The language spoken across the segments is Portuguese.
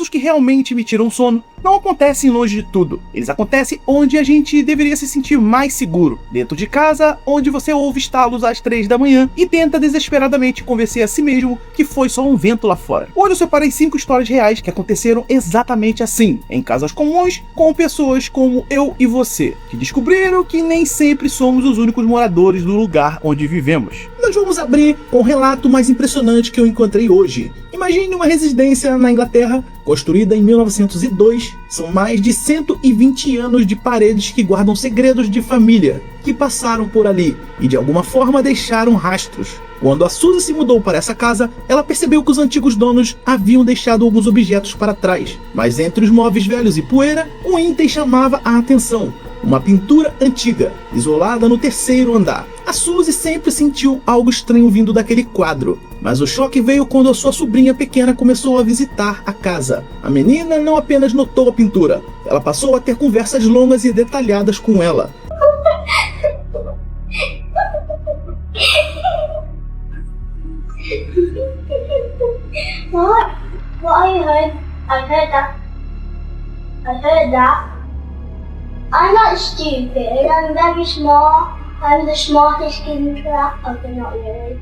casos que realmente me tiram sono não acontecem longe de tudo. Eles acontecem onde a gente deveria se sentir mais seguro. Dentro de casa, onde você ouve estalos às 3 da manhã e tenta desesperadamente convencer a si mesmo que foi só um vento lá fora. Hoje eu separei 5 histórias reais que aconteceram exatamente assim, em casas comuns, com pessoas como eu e você, que descobriram que nem sempre somos os únicos moradores do lugar onde vivemos. Nós vamos abrir com o relato mais impressionante que eu encontrei hoje. Imagine uma residência na Inglaterra, construída em 1902. São mais de 120 anos de paredes que guardam segredos de família que passaram por ali e de alguma forma deixaram rastros. Quando a Suzy se mudou para essa casa, ela percebeu que os antigos donos haviam deixado alguns objetos para trás. Mas entre os móveis velhos e poeira, um item chamava a atenção. Uma pintura antiga, isolada no 3º andar. A Suzy sempre sentiu algo estranho vindo daquele quadro, mas o choque veio quando a sua sobrinha pequena começou a visitar a casa. A menina não apenas notou a pintura, ela passou a ter conversas longas e detalhadas com ela. What? I heard that. I'm not stupid, I'm very smart. I'm the smartest kid in class. Okay, not really.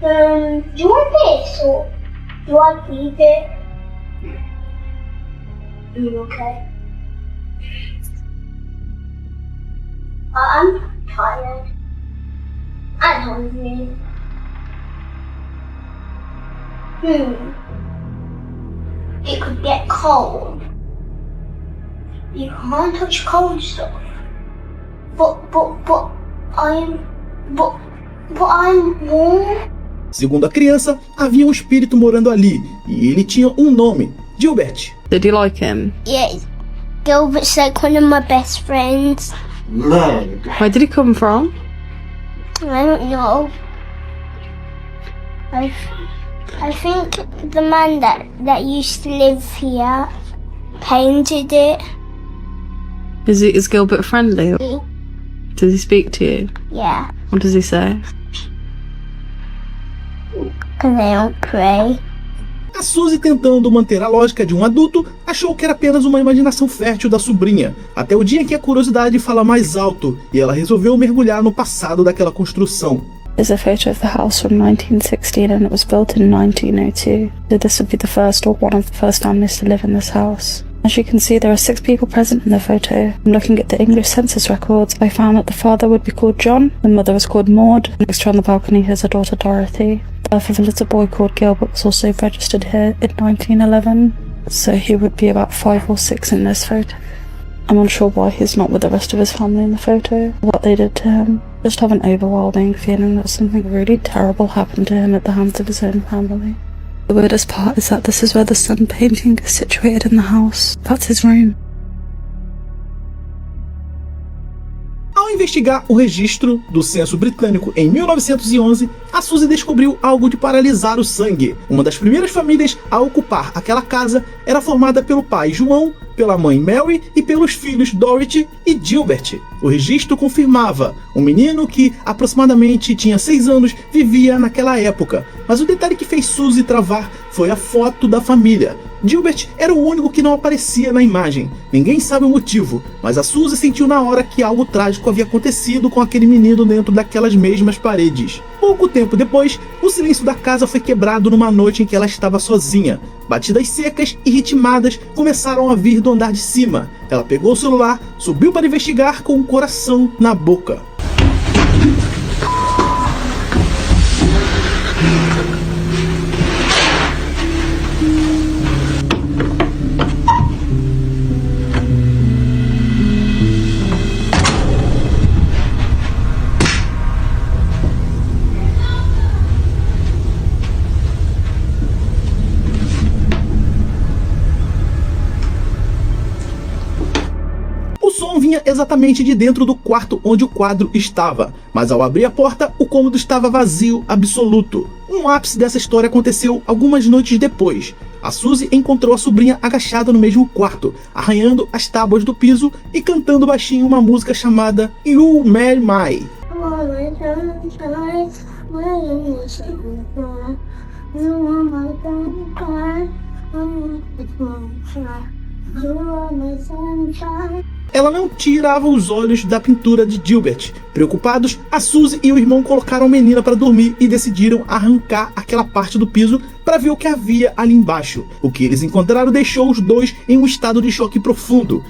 Do you want this or do I keep it? Okay. I'm tired and hungry. It could get cold. You can't touch cold stuff. But I'm warm. Segundo a criança, havia um espírito morando ali e ele tinha um nome, Gilbert. Did you like him? Yeah, Gilbert's like one of my best friends. Where did he come from? I don't know. I think the man that used to live here painted it. Is Gilbert friendly? Does he speak to you? Yeah, What does he say? because they don't pray. A Suzy, tentando manter a lógica de um adulto, achou que era apenas uma imaginação fértil da sobrinha, até o dia em que a curiosidade fala mais alto e ela resolveu mergulhar no passado daquela construção. There's a photo of the house from 1916 and it was built in 1902. So this would be the first or one of the first families to live in this house. As you can see, there are 6 people present in the photo. From looking at the English census records, I found that the father would be called John, the mother was called Maud, next to her on the balcony is her daughter Dorothy. The birth of a little boy called Gilbert was also registered here in 1911, so he would be about 5 or 6 in this photo. I'm unsure why he's not with the rest of his family in the photo, what they did to him. Just have an overwhelming feeling that something really terrible happened to him at the hands of his own family. The weirdest part is that this is where the sun painting is situated in the house. That's his room. Ao investigar o registro do censo britânico em 1911, a Suzy descobriu algo de paralisar o sangue. Uma das primeiras famílias a ocupar aquela casa era formada pelo pai João, pela mãe Mary e pelos filhos Dorothy e Gilbert. O registro confirmava um menino que aproximadamente tinha 6 anos vivia naquela época, mas o detalhe que fez Suzy travar foi a foto da família. Gilbert era o único que não aparecia na imagem. Ninguém sabe o motivo, mas a Suzy sentiu na hora que algo trágico havia acontecido com aquele menino dentro daquelas mesmas paredes. Pouco tempo depois, o silêncio da casa foi quebrado numa noite em que ela estava sozinha. Batidas secas e ritmadas começaram a vir do andar de cima. Ela pegou o celular, subiu para investigar com o coração na boca. Vinha exatamente de dentro do quarto onde o quadro estava, mas ao abrir a porta, o cômodo estava vazio absoluto. Um ápice dessa história aconteceu algumas noites depois. A Suzy encontrou a sobrinha agachada no mesmo quarto, arranhando as tábuas do piso e cantando baixinho uma música chamada You Marry Me. You are my sunshine. You are my sunshine. Ela não tirava os olhos da pintura de Gilbert. Preocupados, a Suzy e o irmão colocaram a menina para dormir e decidiram arrancar aquela parte do piso para ver o que havia ali embaixo. O que eles encontraram deixou os dois em um estado de choque profundo.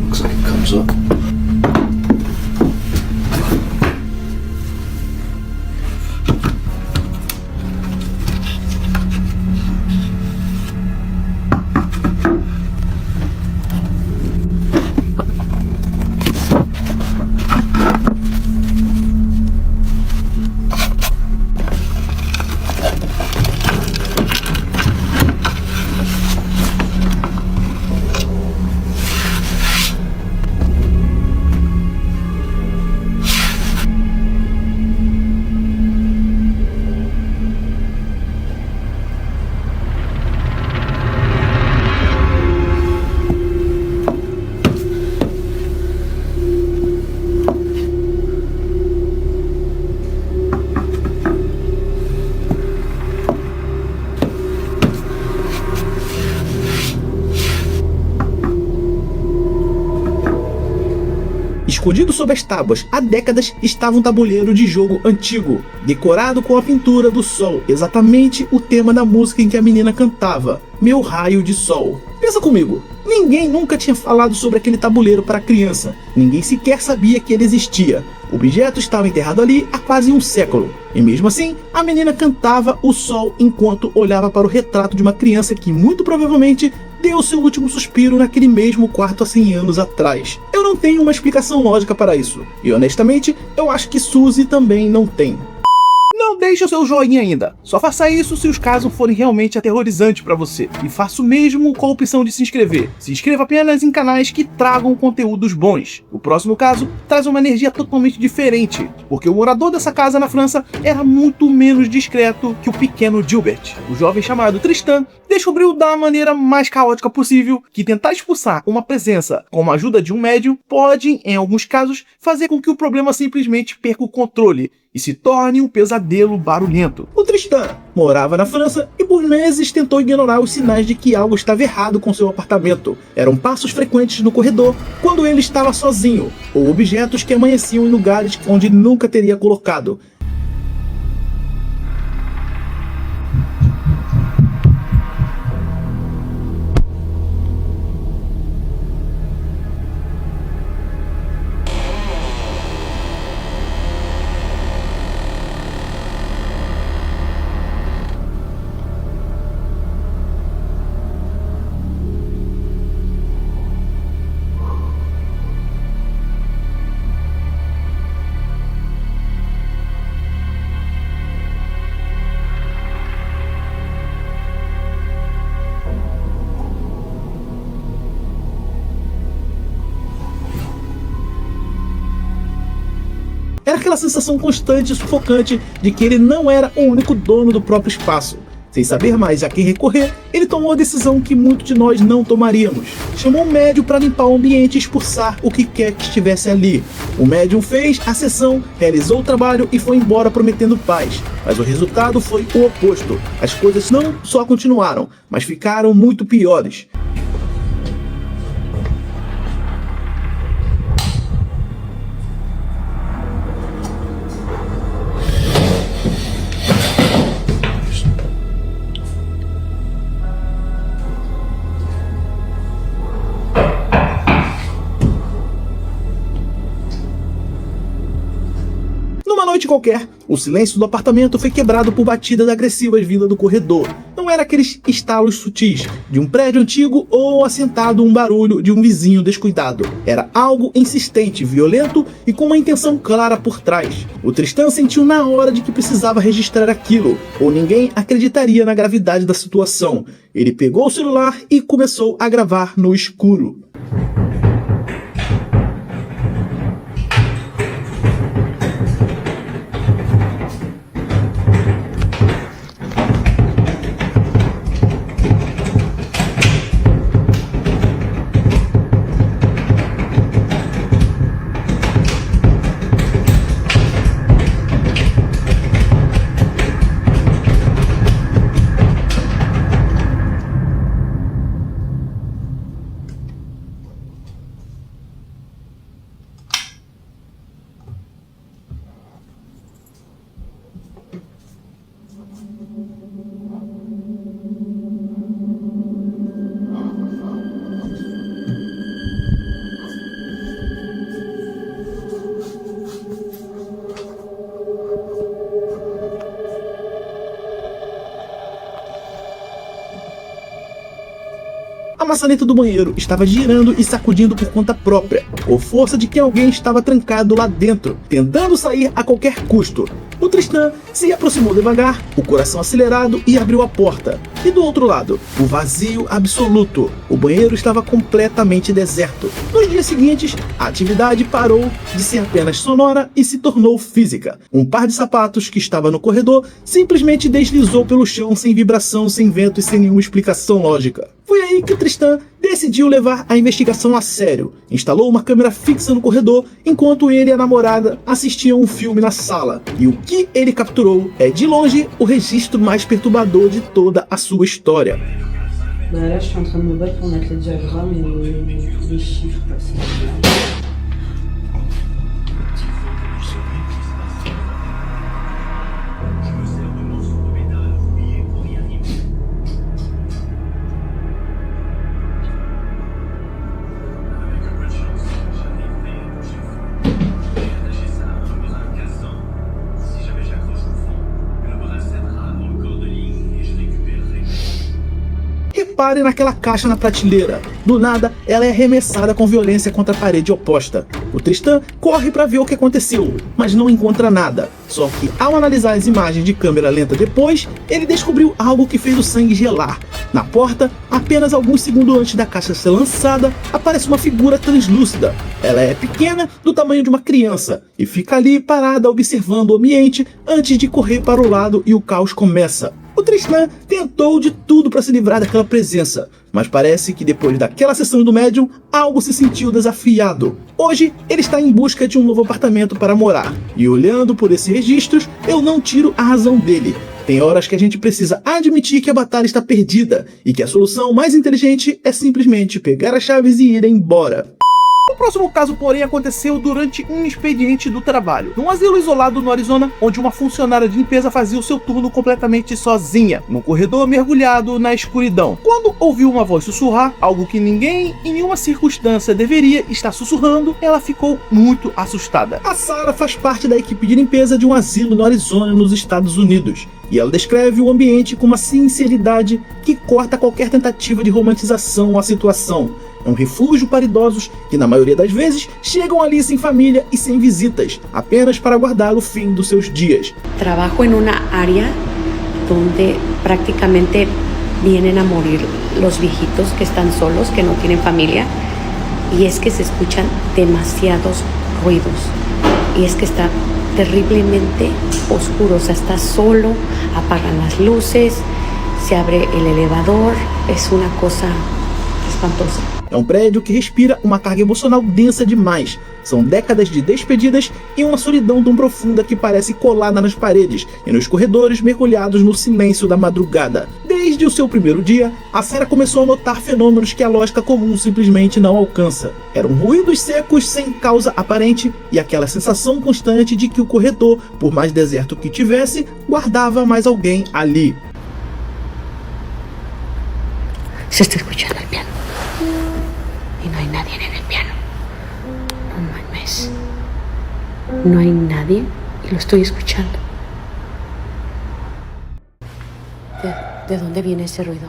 Looks like it comes up. Escondido sob as tábuas há décadas estava um tabuleiro de jogo antigo, decorado com a pintura do sol, exatamente o tema da música em que a menina cantava, Meu Raio de Sol. Pensa comigo, ninguém nunca tinha falado sobre aquele tabuleiro para a criança, ninguém sequer sabia que ele existia. O objeto estava enterrado ali há quase um século, e mesmo assim, a menina cantava o sol enquanto olhava para o retrato de uma criança que muito provavelmente deu seu último suspiro naquele mesmo quarto há 100 anos atrás. Eu não tenho uma explicação lógica para isso, e honestamente, eu acho que Suzy também não tem. Não deixe o seu joinha ainda. Só faça isso se os casos forem realmente aterrorizantes para você. E faça o mesmo com a opção de se inscrever. Se inscreva apenas em canais que tragam conteúdos bons. O próximo caso traz uma energia totalmente diferente, porque o morador dessa casa na França era muito menos discreto que o pequeno Gilbert. O jovem chamado Tristan descobriu da maneira mais caótica possível que tentar expulsar uma presença com a ajuda de um médium pode, em alguns casos, fazer com que o problema simplesmente perca o controle e se torne um pesadelo barulhento. O Tristan morava na França e por meses tentou ignorar os sinais de que algo estava errado com seu apartamento. Eram passos frequentes no corredor quando ele estava sozinho, ou objetos que amanheciam em lugares onde nunca teria colocado. Era aquela sensação constante e sufocante de que ele não era o único dono do próprio espaço. Sem saber mais a quem recorrer, ele tomou a decisão que muitos de nós não tomaríamos. Chamou um médium para limpar o ambiente e expulsar o que quer que estivesse ali. O médium fez a sessão, realizou o trabalho e foi embora prometendo paz. Mas o resultado foi o oposto. As coisas não só continuaram, mas ficaram muito piores. Numa noite qualquer, o silêncio do apartamento foi quebrado por batidas agressivas vindas do corredor. Não era aqueles estalos sutis de um prédio antigo ou assentado um barulho de um vizinho descuidado. Era algo insistente, violento e com uma intenção clara por trás. O Tristan sentiu na hora de que precisava registrar aquilo, ou ninguém acreditaria na gravidade da situação. Ele pegou o celular e começou a gravar no escuro. maçaneta do banheiro estava girando e sacudindo por conta própria, com força de que alguém estava trancado lá dentro, tentando sair a qualquer custo. O Tristan se aproximou devagar, o coração acelerado, e abriu a porta. E do outro lado, o vazio absoluto. O banheiro estava completamente deserto. Nos dias seguintes, a atividade parou de ser apenas sonora e se tornou física. Um par de sapatos que estava no corredor simplesmente deslizou pelo chão sem vibração, sem vento e sem nenhuma explicação lógica. Foi aí que Tristan decidiu levar a investigação a sério. Instalou uma câmera fixa no corredor, enquanto ele e a namorada assistiam um filme na sala. E o que ele capturou é, de longe, o registro mais perturbador de toda a sua história. Bah là, je suis en train de me battre pour mettre les diagrammes et les chiffres. Repare naquela caixa na prateleira. Do nada, ela é arremessada com violência contra a parede oposta. O Tristan corre para ver o que aconteceu, mas não encontra nada. Só que, ao analisar as imagens de câmera lenta depois, ele descobriu algo que fez o sangue gelar. Na porta, apenas alguns segundos antes da caixa ser lançada, aparece uma figura translúcida. Ela é pequena, do tamanho de uma criança, e fica ali parada observando o ambiente antes de correr para o lado e o caos começa. O Tristan tentou de tudo para se livrar daquela presença, mas parece que depois daquela sessão do médium, algo se sentiu desafiado. Hoje, ele está em busca de um novo apartamento para morar, e olhando por esses registros, eu não tiro a razão dele. Tem horas que a gente precisa admitir que a batalha está perdida, e que a solução mais inteligente é simplesmente pegar as chaves e ir embora. O próximo caso, porém, aconteceu durante um expediente do trabalho, num asilo isolado no Arizona, onde uma funcionária de limpeza fazia o seu turno completamente sozinha, num corredor mergulhado na escuridão. Quando ouviu uma voz sussurrar, algo que ninguém em nenhuma circunstância deveria estar sussurrando, ela ficou muito assustada. A Sarah faz parte da equipe de limpeza de um asilo no Arizona, nos Estados Unidos, e ela descreve o ambiente com uma sinceridade que corta qualquer tentativa de romantização à situação. É um refúgio para idosos que, na maioria das vezes, chegam ali sem família e sem visitas, apenas para aguardar o fim dos seus dias. Trabajo en una área donde prácticamente vienen a morir los viejitos que están solos, que no tienen familia, y es que se escuchan demasiados ruidos, y es que está terriblemente oscuro, o sea, está solo, apagan las luces, se abre el elevador, es una cosa espantosa. É um prédio que respira uma carga emocional densa demais. São décadas de despedidas e uma solidão tão profunda que parece colada nas paredes e nos corredores mergulhados no silêncio da madrugada. Desde o seu primeiro dia, a Sarah começou a notar fenômenos que a lógica comum simplesmente não alcança. Eram ruídos secos sem causa aparente e aquela sensação constante de que o corredor, por mais deserto que tivesse, guardava mais alguém ali. Se está escuchando el piano. Y no hay nadie en el piano. No mames. No hay nadie y lo estoy escuchando. ¿De dónde viene ese ruido?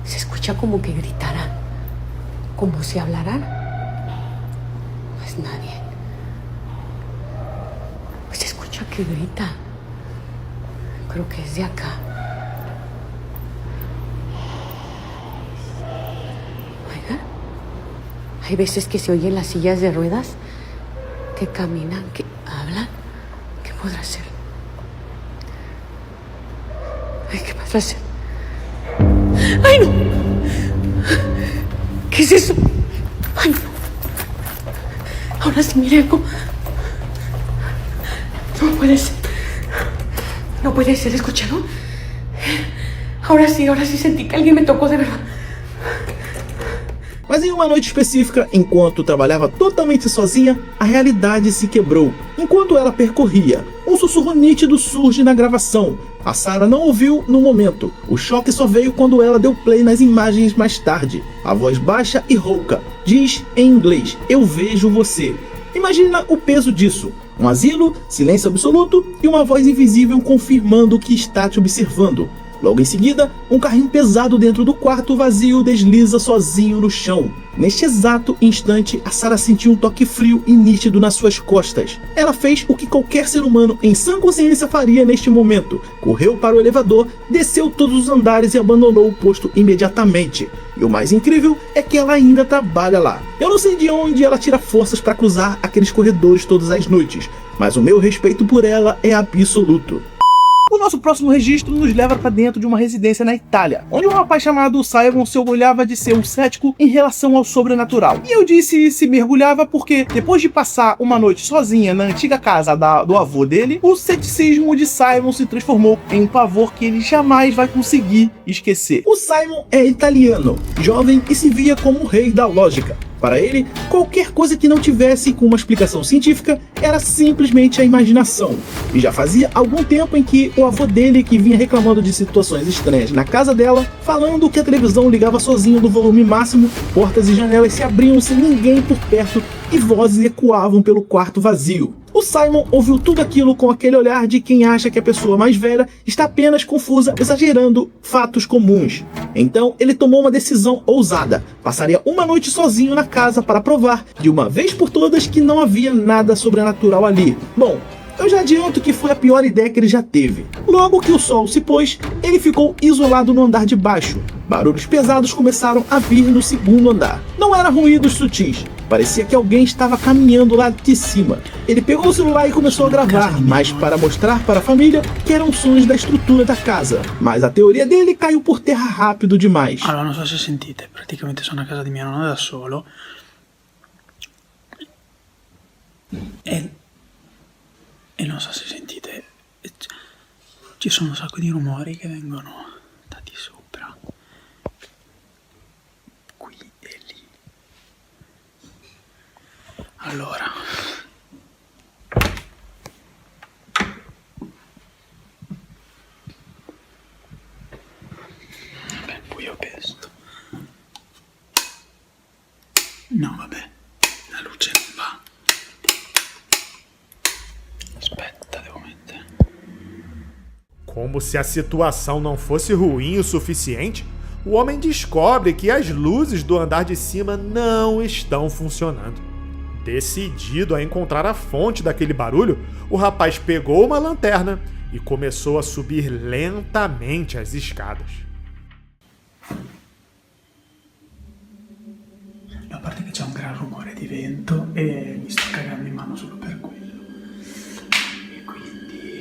Se escucha como que gritaran, como si hablaran. No es nadie. Pues se escucha que grita. Creo que es de acá. Oiga, hay veces que se oyen las sillas de ruedas que caminan, que hablan. ¿Qué podrá ser? Ay, ¿qué podrá ser? ¡Ay, no! ¿Qué es eso? ¡Ay, no! Ahora sí, mire algo. No puede ser. No puede ser, ¿escucharon? Ahora sí sentí que alguien me tocó de verdad. Mas em uma noite específica, enquanto trabalhava totalmente sozinha, a realidade se quebrou. Enquanto ela percorria, um sussurro nítido surge na gravação. A Sarah não ouviu no momento. O choque só veio quando ela deu play nas imagens mais tarde. A voz baixa e rouca diz em inglês: "Eu vejo você". Imagina o peso disso. Um asilo, silêncio absoluto e uma voz invisível confirmando que está te observando. Logo em seguida, um carrinho pesado dentro do quarto vazio desliza sozinho no chão. Neste exato instante, a Sarah sentiu um toque frio e nítido nas suas costas. Ela fez o que qualquer ser humano em sã consciência faria neste momento. Correu para o elevador, desceu todos os andares e abandonou o posto imediatamente. E o mais incrível é que ela ainda trabalha lá. Eu não sei de onde ela tira forças para cruzar aqueles corredores todas as noites, mas o meu respeito por ela é absoluto. O nosso próximo registro nos leva para dentro de uma residência na Itália, onde um rapaz chamado Simon se orgulhava de ser um cético em relação ao sobrenatural. E eu disse se mergulhava porque, depois de passar uma noite sozinha na antiga casa do avô dele, o ceticismo de Simon se transformou em um pavor que ele jamais vai conseguir esquecer. O Simon é italiano, jovem e se via como o rei da lógica. Para ele, qualquer coisa que não tivesse com uma explicação científica era simplesmente a imaginação. E já fazia algum tempo em que o avô dele, que vinha reclamando de situações estranhas na casa dela, falando que a televisão ligava sozinho no volume máximo, portas e janelas se abriam sem ninguém por perto e vozes ecoavam pelo quarto vazio. O Simon ouviu tudo aquilo com aquele olhar de quem acha que a pessoa mais velha está apenas confusa, exagerando fatos comuns. Então ele tomou uma decisão ousada. Passaria uma noite sozinho na casa para provar, de uma vez por todas, que não havia nada sobrenatural ali. Bom, eu já adianto que foi a pior ideia que ele já teve. Logo que o sol se pôs, ele ficou isolado no andar de baixo. Barulhos pesados começaram a vir no segundo andar. Não eram ruídos sutis. Parecia que alguém estava caminhando lá de cima. Ele pegou o celular e começou a gravar, mas para mostrar para a família que eram sons da estrutura da casa. Mas a teoria dele caiu por terra rápido demais. Allora, non so se sentite, praticamente sono a casa di mia nonna da solo e non so se sentite, ci sono un sacco di rumori che vengono da di sopra, qui e lì. Allora, vabbè, buio pesto. No, vabbè, la luce non va. Aspetta, devo mettere. Como se a situação não fosse ruim o suficiente, o homem descobre que as luzes do andar de cima não estão funcionando. Decidido a encontrar a fonte daquele barulho, o rapaz pegou uma lanterna e começou a subir lentamente as escadas. A parte che c'è un gran rumore di vento e mi sto cagando in mano solo per quello. E quindi...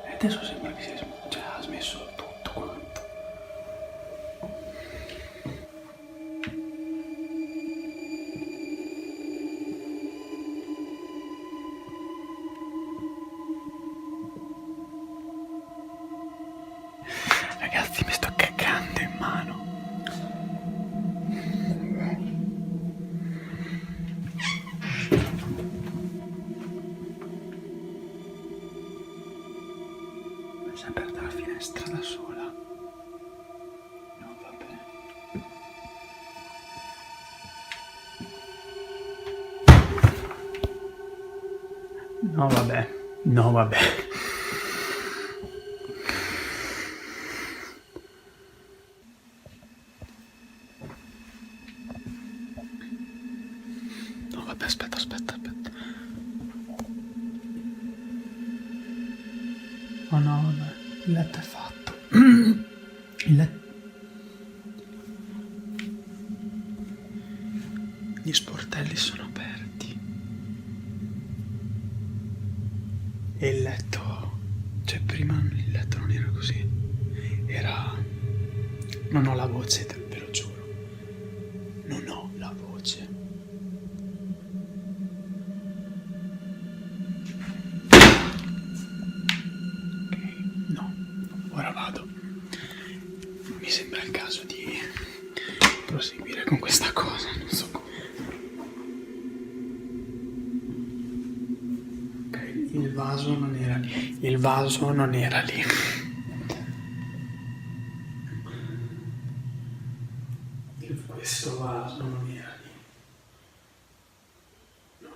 E adesso sembra che ha smesso tutto quanto. Ragazzi, mi sto cagando in mano. Si è aperta la finestra da sola. No, vabbè. No, vabbè. No, vabbè. No, vabbè, aspetta. Oh no, vabbè. Il letto è fatto. Il letto... Gli sportelli sono aperti. E il letto... Cioè, prima il letto non era così. Era... Non ho la voce, ve lo giuro. Non ho la voce. Ora vado. Mi sembra il caso di proseguire con questa cosa, non so come. Ok, il vaso non era lì. Il vaso non era lì. Questo vaso non era lì. Non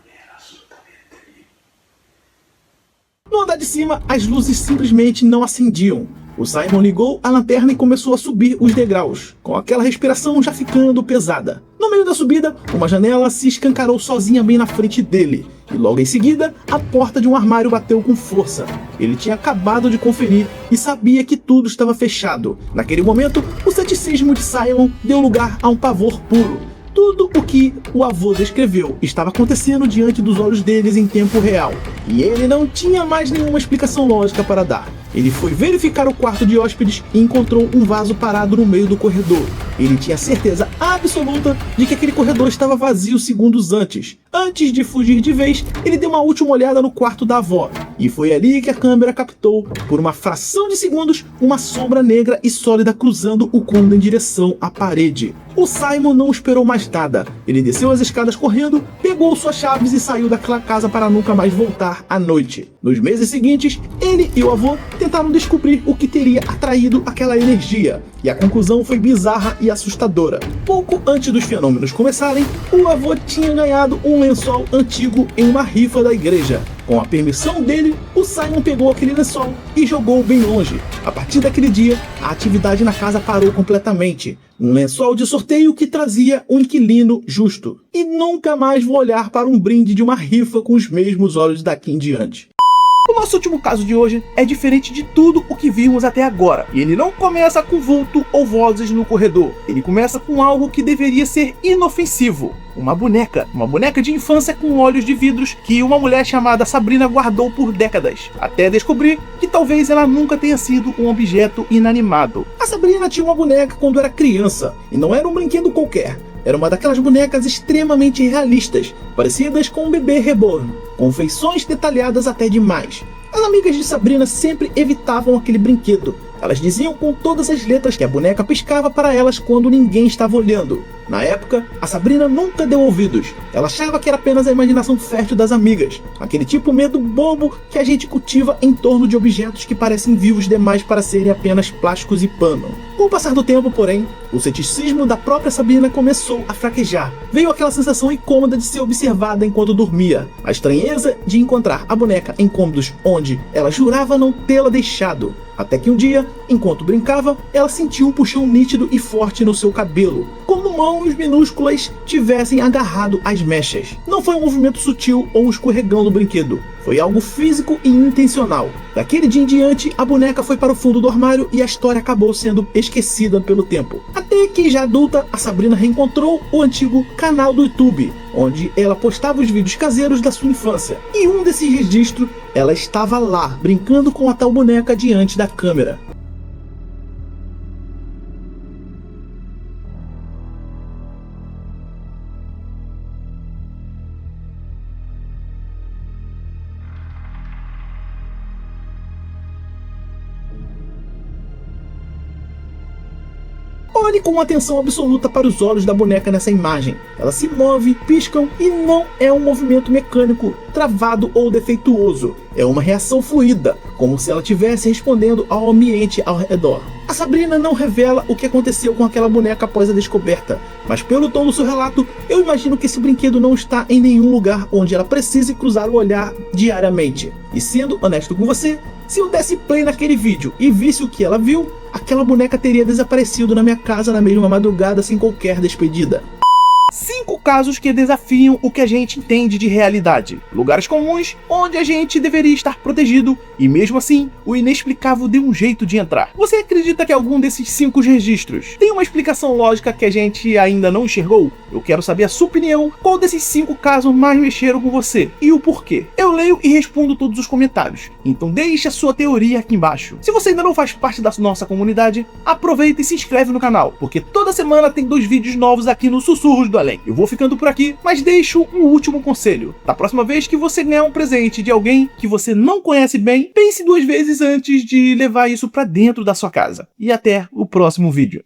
de cima, as luzes simplesmente não acendiam. O Simon ligou a lanterna e começou a subir os degraus, com aquela respiração já ficando pesada. No meio da subida, uma janela se escancarou sozinha bem na frente dele, e logo em seguida, a porta de um armário bateu com força. Ele tinha acabado de conferir e sabia que tudo estava fechado. Naquele momento, o ceticismo de Simon deu lugar a um pavor puro. Tudo o que o avô descreveu estava acontecendo diante dos olhos deles em tempo real, e ele não tinha mais nenhuma explicação lógica para dar. Ele foi verificar o quarto de hóspedes e encontrou um vaso parado no meio do corredor. Ele tinha certeza absoluta de que aquele corredor estava vazio segundos antes. Antes de fugir de vez, ele deu uma última olhada no quarto da avó, e foi ali que a câmera captou, por uma fração de segundos, uma sombra negra e sólida cruzando o cômodo em direção à parede. O Simon não esperou mais nada. Ele desceu as escadas correndo, pegou suas chaves e saiu daquela casa para nunca mais voltar à noite. Nos meses seguintes, ele e o avô tentaram descobrir o que teria atraído aquela energia, e a conclusão foi bizarra e assustadora. Pouco antes dos fenômenos começarem, o avô tinha ganhado um lençol antigo em uma rifa da igreja. Com a permissão dele, o Simon pegou aquele lençol e jogou bem longe. A partir daquele dia, a atividade na casa parou completamente. Um lençol de sorteio que trazia um inquilino justo. E nunca mais vou olhar para um brinde de uma rifa com os mesmos olhos daqui em diante. O nosso último caso de hoje é diferente de tudo o que vimos até agora, e ele não começa com vulto ou vozes no corredor. Ele começa com algo que deveria ser inofensivo. Uma boneca de infância com olhos de vidros que uma mulher chamada Sabrina guardou por décadas, até descobrir que talvez ela nunca tenha sido um objeto inanimado. A Sabrina tinha uma boneca quando era criança, e não era um brinquedo qualquer. Era uma daquelas bonecas extremamente realistas, parecidas com um bebê reborn, com feições detalhadas até demais. As amigas de Sabrina sempre evitavam aquele brinquedo. Elas diziam com todas as letras que a boneca piscava para elas quando ninguém estava olhando. Na época, a Sabrina nunca deu ouvidos. Ela achava que era apenas a imaginação fértil das amigas. Aquele tipo medo bobo que a gente cultiva em torno de objetos que parecem vivos demais para serem apenas plásticos e pano. Com o passar do tempo, porém, o ceticismo da própria Sabrina começou a fraquejar. Veio aquela sensação incômoda de ser observada enquanto dormia. A estranheza de encontrar a boneca em cômodos onde ela jurava não tê-la deixado. Até que um dia, enquanto brincava, ela sentiu um puxão nítido e forte no seu cabelo, como mãos minúsculas tivessem agarrado as mechas. Não foi um movimento sutil ou um escorregão do brinquedo, foi algo físico e intencional. Daquele dia em diante, a boneca foi para o fundo do armário e a história acabou sendo esquecida pelo tempo. Até que, já adulta, a Sabrina reencontrou o antigo canal do YouTube, onde ela postava os vídeos caseiros da sua infância. E um desses registros, ela estava lá, brincando com a tal boneca diante da câmera. Olhe com atenção absoluta para os olhos da boneca nessa imagem. Ela se move, piscam e não é um movimento mecânico, travado ou defeituoso. É uma reação fluida, como se ela estivesse respondendo ao ambiente ao redor. A Sabrina não revela o que aconteceu com aquela boneca após a descoberta, mas pelo tom do seu relato, eu imagino que esse brinquedo não está em nenhum lugar onde ela precise cruzar o olhar diariamente. E sendo honesto com você, se eu desse play naquele vídeo e visse o que ela viu, aquela boneca teria desaparecido na minha casa na mesma madrugada sem qualquer despedida. 5 casos que desafiam o que a gente entende de realidade. Lugares comuns onde a gente deveria estar protegido e mesmo assim o inexplicável deu um jeito de entrar. Você acredita que algum desses 5 registros tem uma explicação lógica que a gente ainda não enxergou? Eu quero saber a sua opinião. Qual desses 5 casos mais mexeram com você e o porquê? Eu leio e respondo todos os comentários, então deixe a sua teoria aqui embaixo. Se você ainda não faz parte da nossa comunidade, aproveita e se inscreve no canal, porque toda semana tem 2 vídeos novos aqui no Sussurros do Além. Eu vou ficando por aqui, mas deixo um último conselho. Da próxima vez que você ganhar um presente de alguém que você não conhece bem, pense 2 vezes antes de levar isso pra dentro da sua casa. E até o próximo vídeo.